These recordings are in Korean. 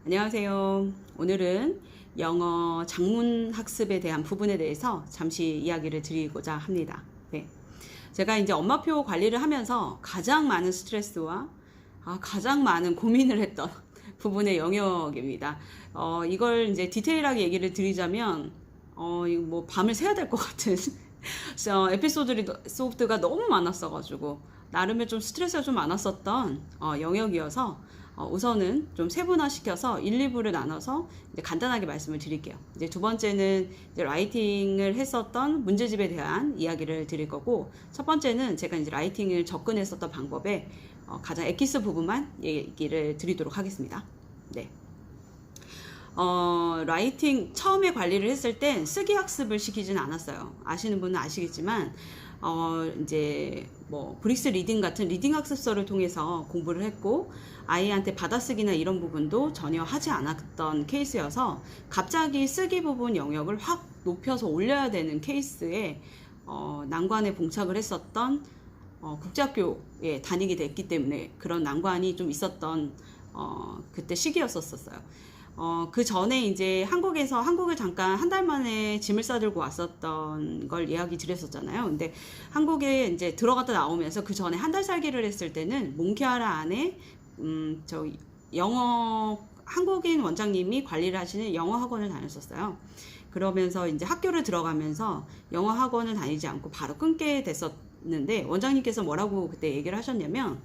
안녕하세요. 오늘은 영어 장문 학습에 대한 부분에 대해서 잠시 이야기를 드리고자 합니다. 네. 제가 이제 엄마표 관리를 하면서 가장 많은 스트레스와 가장 많은 고민을 했던 부분의 영역입니다. 이걸 이제 디테일하게 얘기를 드리자면, 이거 뭐 밤을 새야 될 것 같은 에피소드가 너무 많았어가지고, 나름의 좀 스트레스가 좀 많았었던 영역이어서 우선은 좀 세분화시켜서 1, 2부를 나눠서 이제 간단하게 말씀을 드릴게요. 이제 두 번째는 이제 라이팅을 했었던 문제집에 대한 이야기를 드릴 거고, 첫 번째는 제가 이제 라이팅을 접근했었던 방법에 가장 엑기스 부분만 얘기를 드리도록 하겠습니다. 네. 라이팅 처음에 관리를 했을 땐 쓰기 학습을 시키진 않았어요. 아시는 분은 아시겠지만, 이제 뭐 브릭스 리딩 같은 리딩 학습서를 통해서 공부를 했고, 아이한테 받아쓰기나 이런 부분도 전혀 하지 않았던 케이스여서 갑자기 쓰기 부분 영역을 확 높여서 올려야 되는 케이스에 난관에 봉착을 했었던 국제학교에 다니게 됐기 때문에 그런 난관이 좀 있었던 그때 시기였었어요. 그 전에 이제 한국을 잠깐 한 달 만에 짐을 싸들고 왔었던 걸 이야기 드렸었잖아요. 근데 한국에 이제 들어갔다 나오면서 그 전에 한 달 살기를 했을 때는 몽키아라 안에 영어 한국인 원장님이 관리를 하시는 영어 학원을 다녔었어요. 그러면서 이제 학교를 들어가면서 영어 학원을 다니지 않고 바로 끊게 됐었는데, 원장님께서 뭐라고 그때 얘기를 하셨냐면,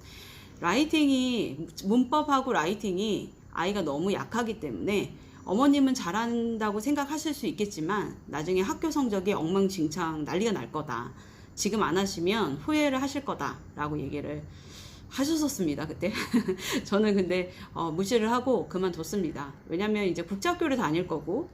문법하고 라이팅이 아이가 너무 약하기 때문에 어머님은 잘한다고 생각하실 수 있겠지만 나중에 학교 성적이 엉망진창 난리가 날 거다. 지금 안 하시면 후회를 하실 거다 라고 얘기를 하셨었습니다, 그때. 저는 근데 무시를 하고 그만뒀습니다. 왜냐면 이제 국제학교를 다닐 거고,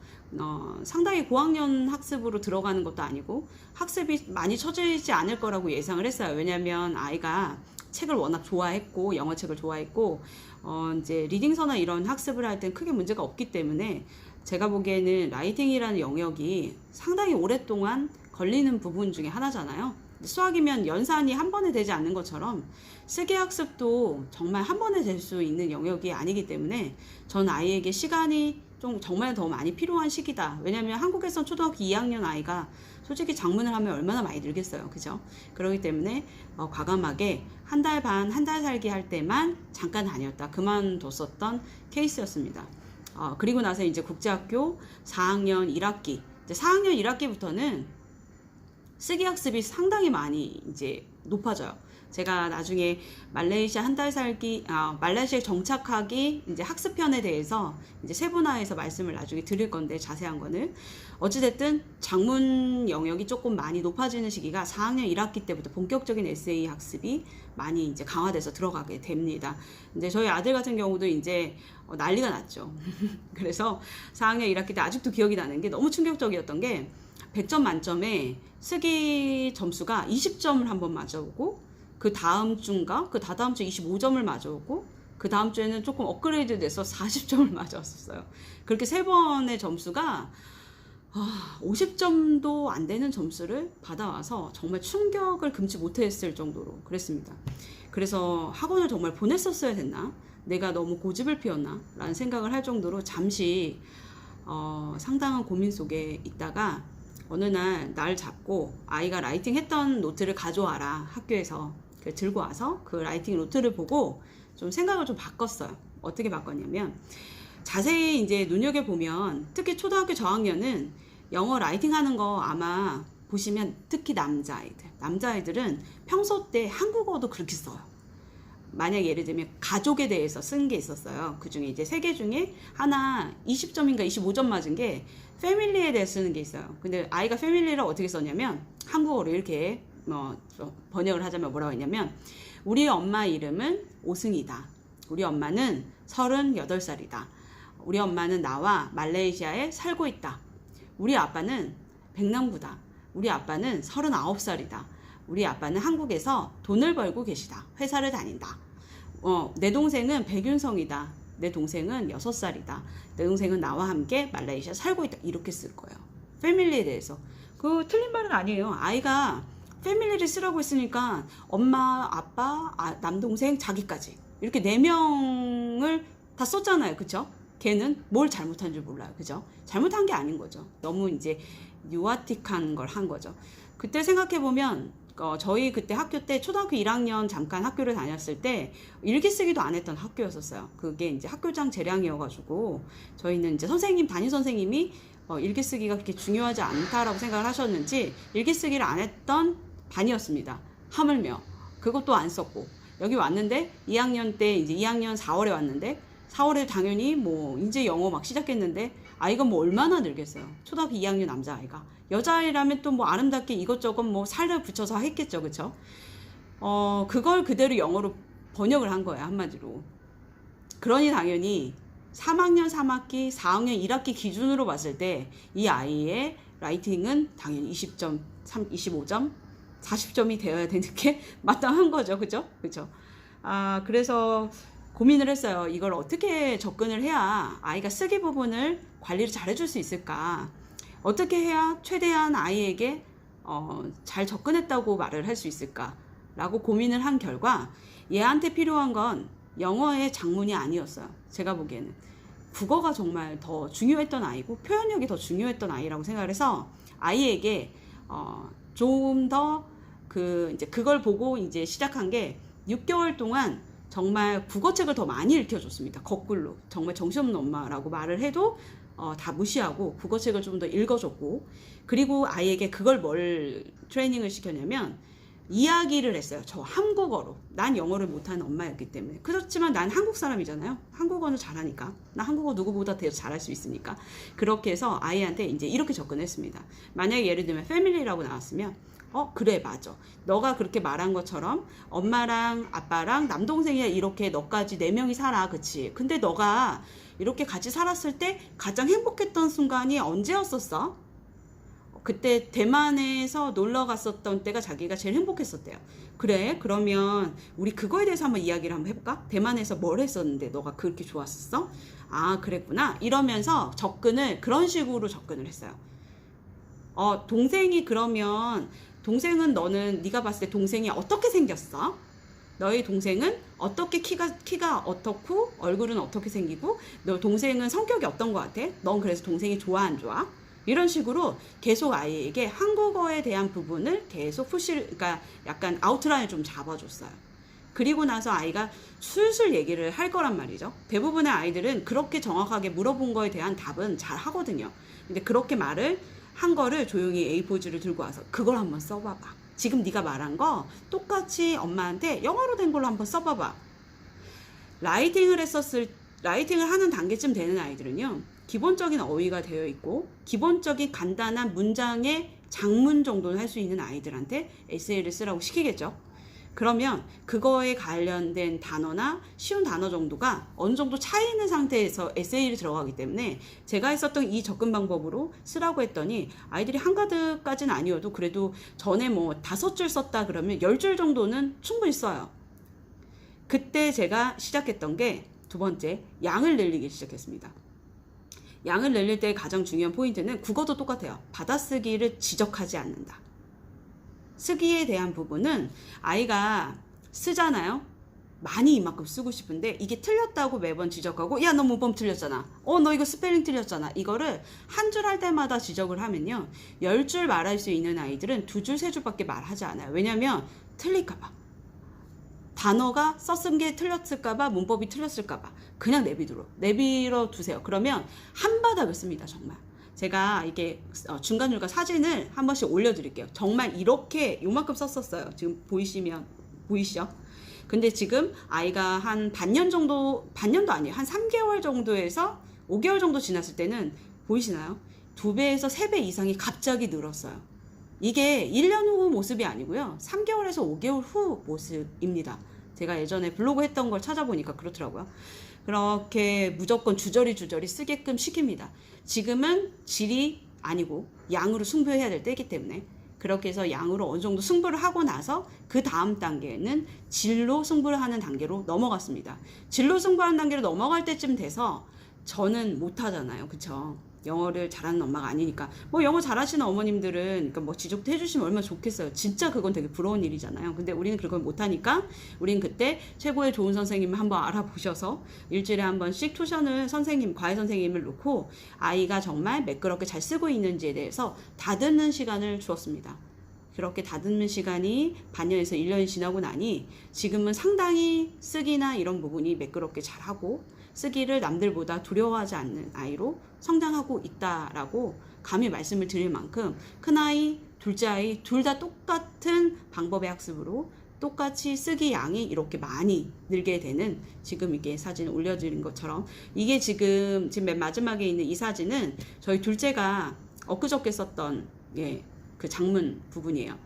상당히 고학년 학습으로 들어가는 것도 아니고 학습이 많이 처지지 않을 거라고 예상을 했어요. 왜냐면 아이가 책을 워낙 좋아했고, 영어책을 좋아했고, 이제 리딩서나 이런 학습을 할 땐 크게 문제가 없기 때문에 제가 보기에는 라이팅이라는 영역이 상당히 오랫동안 걸리는 부분 중에 하나잖아요. 수학이면 연산이 한 번에 되지 않는 것처럼 쓰기 학습도 정말 한 번에 될 수 있는 영역이 아니기 때문에 전 아이에게 시간이 좀 정말 더 많이 필요한 시기다. 왜냐면 한국에선 초등학교 2학년 아이가 솔직히 작문을 하면 얼마나 많이 늘겠어요. 그죠? 그렇기 때문에 과감하게 한 달 반, 한 달 살기 할 때만 잠깐 다녔다. 그만뒀었던 케이스였습니다. 그리고 나서 이제 국제학교 4학년 1학기. 이제 4학년 1학기부터는 쓰기 학습이 상당히 많이 이제 높아져요. 제가 나중에 말레이시아 한 달 살기, 말레이시아에 정착하기 이제 학습편에 대해서 이제 세분화해서 말씀을 나중에 드릴 건데, 자세한 거는. 어찌됐든 작문 영역이 조금 많이 높아지는 시기가 4학년 1학기 때부터 본격적인 에세이 학습이 많이 이제 강화돼서 들어가게 됩니다. 이제 저희 아들 같은 경우도 이제 난리가 났죠. 그래서 4학년 1학기 때 아직도 기억이 나는 게 너무 충격적이었던 게, 100점 만점에 쓰기 점수가 20점을 한번 맞아오고, 그 다음 주인가? 그 다다음 주 25점을 맞아오고, 그 다음 주에는 조금 업그레이드 돼서 40점을 맞았었어요. 그렇게 세 번의 점수가 50점도 안 되는 점수를 받아와서 정말 충격을 금치 못했을 정도로 그랬습니다. 그래서 학원을 정말 보냈었어야 됐나? 내가 너무 고집을 피웠나? 라는 생각을 할 정도로 잠시 상당한 고민 속에 있다가 어느 날 잡고 아이가 라이팅 했던 노트를 가져와라, 학교에서. 들고 와서 그 라이팅 노트를 보고 좀 생각을 좀 바꿨어요. 어떻게 바꿨냐면, 자세히 이제 눈여겨보면 특히 초등학교 저학년은 영어 라이팅 하는 거 아마 보시면, 특히 남자아이들은 평소 때 한국어도 그렇게 써요. 만약 예를 들면 가족에 대해서 쓴 게 있었어요. 그 중에 이제 3개 중에 하나 20점인가 25점 맞은 게 패밀리에 대해 쓰는 게 있어요. 근데 아이가 패밀리를 어떻게 썼냐면, 한국어로 이렇게 번역을 하자면 뭐라고 했냐면, 우리 엄마 이름은 오승이다. 우리 엄마는 38살이다. 우리 엄마는 나와 말레이시아에 살고 있다. 우리 아빠는 백남구다. 우리 아빠는 39살이다. 우리 아빠는 한국에서 돈을 벌고 계시다. 회사를 다닌다. 내 동생은 백윤성이다. 내 동생은 6살이다. 내 동생은 나와 함께 말레이시아 살고 있다. 이렇게 쓸 거예요. 패밀리에 대해서. 그 틀린 말은 아니에요. 아이가 패밀리를 쓰라고 했으니까 엄마, 아빠, 남동생, 자기까지 이렇게 4명을 다 썼잖아요. 그쵸? 걔는 뭘 잘못한 줄 몰라요. 그죠? 잘못한 게 아닌 거죠. 너무 이제 유아틱한 걸 한 거죠. 그때 생각해보면 저희 그때 학교 때 초등학교 1학년 잠깐 학교를 다녔을 때 일기 쓰기도 안 했던 학교였었어요. 그게 이제 학교장 재량이어가지고 저희는 이제 담임 선생님이 일기 쓰기가 그렇게 중요하지 않다라고 생각을 하셨는지 일기 쓰기를 안 했던 반이었습니다. 하물며 그것도 안 썼고 여기 왔는데 2학년 때 이제 2학년 4월에 왔는데 4월에 당연히 뭐 이제 영어 막 시작했는데 아이가 뭐 얼마나 늘겠어요. 초등학교 2학년 남자아이가. 여자아이라면 또 뭐 아름답게 이것저것 뭐 살을 붙여서 했겠죠. 그쵸? 그걸 그대로 영어로 번역을 한 거예요. 한마디로. 그러니 당연히 3학년 3학기, 4학년 1학기 기준으로 봤을 때 이 아이의 라이팅은 당연히 20점, 25점, 40점이 되어야 되는 게 마땅한 거죠. 그죠? 그죠? 그래서 고민을 했어요. 이걸 어떻게 접근을 해야 아이가 쓰기 부분을 관리를 잘 해줄 수 있을까? 어떻게 해야 최대한 아이에게 잘 접근했다고 말을 할 수 있을까? 라고 고민을 한 결과 얘한테 필요한 건 영어의 장문이 아니었어요. 제가 보기에는. 국어가 정말 더 중요했던 아이고 표현력이 더 중요했던 아이라고 생각을 해서 아이에게 조금 더 이제 그걸 보고 이제 시작한 게 6개월 동안 정말 국어책을 더 많이 읽혀줬습니다. 거꾸로. 정말 정신없는 엄마라고 말을 해도 다 무시하고 국어책을 좀 더 읽어줬고 그리고 아이에게 그걸 뭘 트레이닝을 시켰냐면 이야기를 했어요. 저 한국어로. 난 영어를 못하는 엄마였기 때문에. 그렇지만 난 한국 사람이잖아요. 한국어는 잘하니까. 나 한국어 누구보다 더 잘할 수 있으니까. 그렇게 해서 아이한테 이제 이렇게 접근했습니다. 만약에 예를 들면 패밀리라고 나왔으면 그래 맞아. 너가 그렇게 말한 것처럼 엄마랑 아빠랑 남동생이랑 이렇게 너까지 4명이 살아. 그치? 근데 너가 이렇게 같이 살았을 때 가장 행복했던 순간이 언제였었어? 그때 대만에서 놀러 갔었던 때가 자기가 제일 행복했었대요. 그래? 그러면 우리 그거에 대해서 한번 이야기를 한번 해볼까? 대만에서 뭘 했었는데 너가 그렇게 좋았었어? 그랬구나. 이러면서 그런 식으로 접근을 했어요. 동생이 그러면 동생은 너는 네가 봤을 때 동생이 어떻게 생겼어? 너의 동생은 어떻게 키가 어떻고 얼굴은 어떻게 생기고 너 동생은 성격이 어떤 것 같아? 넌 그래서 동생이 좋아 안 좋아? 이런 식으로 계속 아이에게 한국어에 대한 부분을 계속 그러니까 약간 아웃라인을 좀 잡아줬어요. 그리고 나서 아이가 술술 얘기를 할 거란 말이죠. 대부분의 아이들은 그렇게 정확하게 물어본 거에 대한 답은 잘 하거든요. 근데 그렇게 말을 한 거를 조용히 A4지를 들고 와서 그걸 한번 써봐봐. 지금 네가 말한 거 똑같이 엄마한테 영어로 된 걸로 한번 써봐봐. 라이팅을 하는 단계쯤 되는 아이들은요. 기본적인 어휘가 되어 있고 기본적인 간단한 문장의 장문 정도는 할 수 있는 아이들한테 에세이를 쓰라고 시키겠죠. 그러면 그거에 관련된 단어나 쉬운 단어 정도가 어느 정도 차이 있는 상태에서 에세이를 들어가기 때문에 제가 했었던 이 접근 방법으로 쓰라고 했더니 아이들이 한가득까지는 아니어도 그래도 전에 뭐 5줄 썼다 그러면 10줄 정도는 충분히 써요. 그때 제가 시작했던 게 두 번째, 양을 늘리기 시작했습니다. 양을 늘릴 때 가장 중요한 포인트는 국어도 똑같아요. 받아쓰기를 지적하지 않는다. 쓰기에 대한 부분은 아이가 쓰잖아요. 많이 이만큼 쓰고 싶은데 이게 틀렸다고 매번 지적하고 야 너 문법 틀렸잖아. 너 이거 스펠링 틀렸잖아. 이거를 한 줄 할 때마다 지적을 하면요. 10줄 말할 수 있는 아이들은 2줄, 3줄밖에 말하지 않아요. 왜냐면 틀릴까봐. 단어가 썼은 게 틀렸을까봐 문법이 틀렸을까봐 그냥 내비로 두세요. 그러면 한 바닥을 씁니다. 정말 제가 이게 중간중간 사진을 한 번씩 올려드릴게요. 정말 이렇게 요만큼 썼었어요. 지금 보이시죠? 근데 지금 아이가 한 반년도 아니에요. 한 3개월 정도에서 5개월 정도 지났을 때는 보이시나요? 2배에서 3배 이상이 갑자기 늘었어요. 이게 1년 후 모습이 아니고요. 3개월에서 5개월 후 모습입니다. 제가 예전에 블로그 했던 걸 찾아보니까 그렇더라고요. 그렇게 무조건 주저리 쓰게끔 시킵니다. 지금은 질이 아니고 양으로 승부해야 될 때이기 때문에 그렇게 해서 양으로 어느 정도 승부를 하고 나서 그 다음 단계는 질로 승부를 하는 단계로 넘어갔습니다. 질로 승부하는 단계로 넘어갈 때쯤 돼서 저는 못하잖아요. 그쵸? 영어를 잘하는 엄마가 아니니까. 뭐 영어 잘하시는 어머님들은 그러니까 뭐 지적도 해주시면 얼마나 좋겠어요. 진짜 그건 되게 부러운 일이잖아요. 근데 우리는 그걸 못하니까 우리는 그때 최고의 좋은 선생님을 한번 알아보셔서 일주일에 한 번씩 투션을 선생님, 과외 선생님을 놓고 아이가 정말 매끄럽게 잘 쓰고 있는지에 대해서 다듬는 시간을 주었습니다. 그렇게 다듬는 시간이 반년에서 1년이 지나고 나니 지금은 상당히 쓰기나 이런 부분이 매끄럽게 잘하고 쓰기를 남들보다 두려워하지 않는 아이로 성장하고 있다라고 감히 말씀을 드릴 만큼 큰아이, 둘째 아이 둘 다 똑같은 방법의 학습으로 똑같이 쓰기 양이 이렇게 많이 늘게 되는 지금 이게 사진을 올려드린 것처럼 이게 지금 맨 마지막에 있는 이 사진은 저희 둘째가 엊그저께 썼던 그 장문 부분이에요.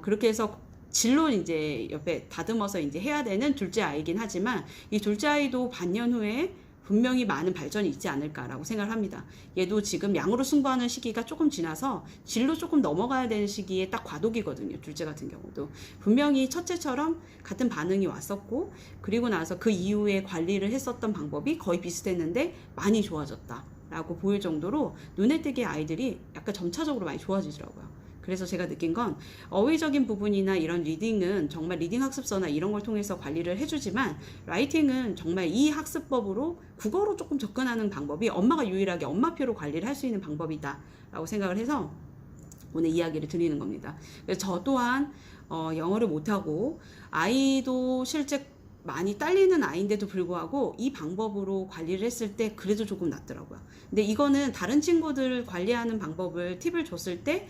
그렇게 해서 진로 이제 옆에 다듬어서 이제 해야 되는 둘째 아이긴 하지만 이 둘째 아이도 반년 후에 분명히 많은 발전이 있지 않을까라고 생각을 합니다. 얘도 지금 양으로 승부하는 시기가 조금 지나서 질로 조금 넘어가야 되는 시기에 딱 과도기거든요. 둘째 같은 경우도 분명히 첫째처럼 같은 반응이 왔었고 그리고 나서 그 이후에 관리를 했었던 방법이 거의 비슷했는데 많이 좋아졌다 라고 보일 정도로 눈에 띄게 아이들이 약간 점차적으로 많이 좋아지더라고요. 그래서 제가 느낀 건 어휘적인 부분이나 이런 리딩은 정말 리딩 학습서나 이런 걸 통해서 관리를 해주지만 라이팅은 정말 이 학습법으로 국어로 조금 접근하는 방법이 엄마가 유일하게 엄마표로 관리를 할 수 있는 방법이다 라고 생각을 해서 오늘 이야기를 드리는 겁니다. 그래서 저 또한 영어를 못하고 아이도 실제 많이 딸리는 아이인데도 불구하고 이 방법으로 관리를 했을 때 그래도 조금 낫더라고요. 근데 이거는 다른 친구들 관리하는 방법을 팁을 줬을 때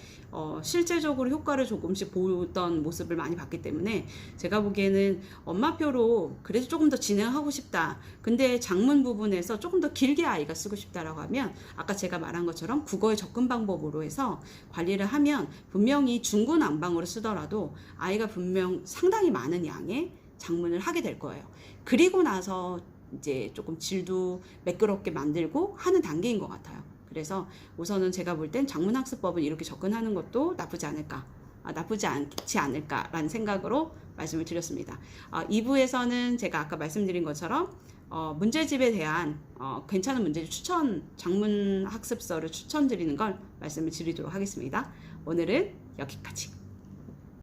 실제적으로 효과를 조금씩 보던 모습을 많이 봤기 때문에 제가 보기에는 엄마표로 그래도 조금 더 진행하고 싶다. 근데 장문 부분에서 조금 더 길게 아이가 쓰고 싶다라고 하면 아까 제가 말한 것처럼 국어의 접근 방법으로 해서 관리를 하면 분명히 중구난방으로 쓰더라도 아이가 분명 상당히 많은 양의 장문을 하게 될 거예요. 그리고 나서 이제 조금 질도 매끄럽게 만들고 하는 단계인 것 같아요. 그래서 우선은 제가 볼 땐 장문학습법은 이렇게 접근하는 것도 나쁘지 않지 않을까라는 생각으로 말씀을 드렸습니다. 2부에서는 제가 아까 말씀드린 것처럼 문제집에 대한 괜찮은 문제집 추천, 장문학습서를 추천드리는 걸 말씀을 드리도록 하겠습니다. 오늘은 여기까지.